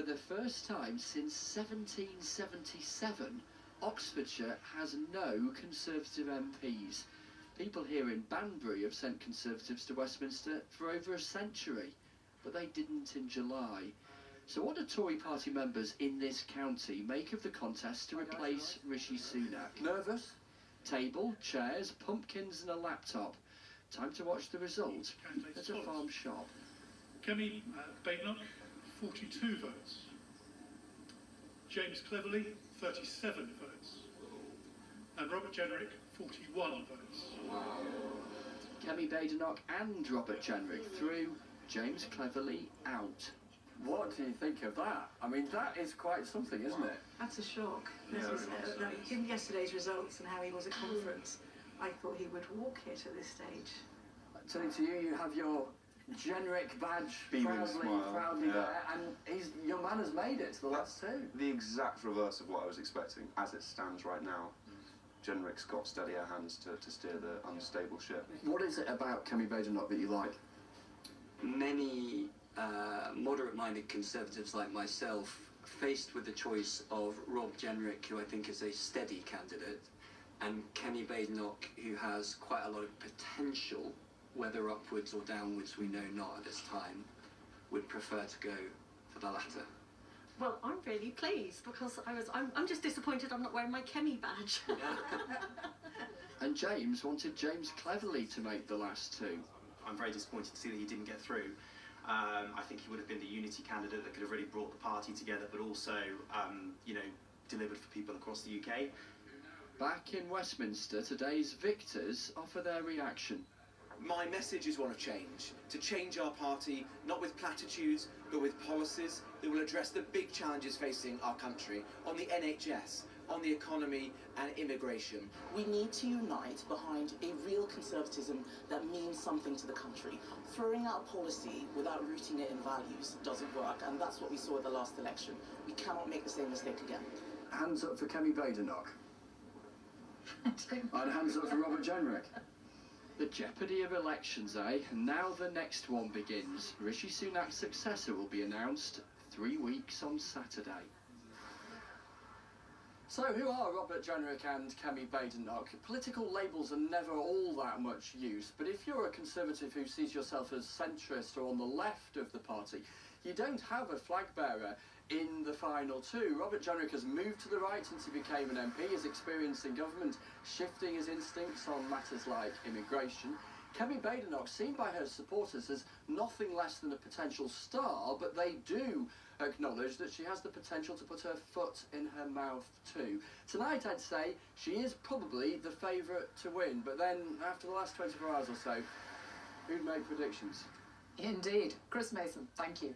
the first time since 1777, Oxfordshire has no Conservative MPs. People here in Banbury have sent Conservatives to Westminster for over a century, but they didn't in July. So what do Tory party members in this county make of the contest to replace Rishi Sunak? Nervous? Table, chairs, pumpkins and a laptop. Time to watch the result at a farm shop. Kemi Badenoch, 42 votes. James Cleverly, 37 votes. And Robert Jenrick, 41 votes. Kemi Badenoch and Robert Jenrick through, James Cleverly out. What do you think of that? I mean, that is quite something, isn't it? That's a shock. Yeah, Given yesterday's results and how he was at conference, I thought he would walk it at this stage. Turning to you, you have your Jenrick badge proudly there, and your man has made it to the last two. The exact reverse of what I was expecting. As it stands right now, Jenrick's got steadier hands to steer the unstable ship. What is it about Kemi Badenoch that you like? Many moderate-minded Conservatives like myself, faced with the choice of Rob Jenrick, who I think is a steady candidate, and Kemi Badenoch, who has quite a lot of potential, whether upwards or downwards we know not at this time, would prefer to go for the latter. Well, I'm really pleased because I'm just disappointed I'm not wearing my Kemi badge. And James wanted James Cleverly to make the last two. I'm very disappointed to see that he didn't get through. I think he would have been the unity candidate that could have really brought the party together, but also, delivered for people across the UK. Back in Westminster, today's victors offer their reaction. My message is one of change. To change our party, not with platitudes, but with policies that will address the big challenges facing our country on the NHS, on the economy and immigration. We need to unite behind a real conservatism that means something to the country. Throwing out policy without rooting it in values doesn't work, and that's what we saw at the last election. We cannot make the same mistake again. Hands up for Kemi Badenoch. And hands up for Robert Jenrick. The jeopardy of elections, eh? And now the next one begins. Rishi Sunak's successor will be announced 3 weeks on Saturday. So who are Robert Jenrick and Kemi Badenoch? Political labels are never all that much use, but if you're a Conservative who sees yourself as centrist or on the left of the party, you don't have a flag bearer in the final two. Robert Jenrick has moved to the right since he became an MP, his experience in government shifting his instincts on matters like immigration. Kemi Badenoch, seen by her supporters as nothing less than a potential star, but they do acknowledge that she has the potential to put her foot in her mouth too. Tonight I'd say she is probably the favourite to win, but then after the last 24 hours or so, who'd make predictions? Indeed. Chris Mason, thank you.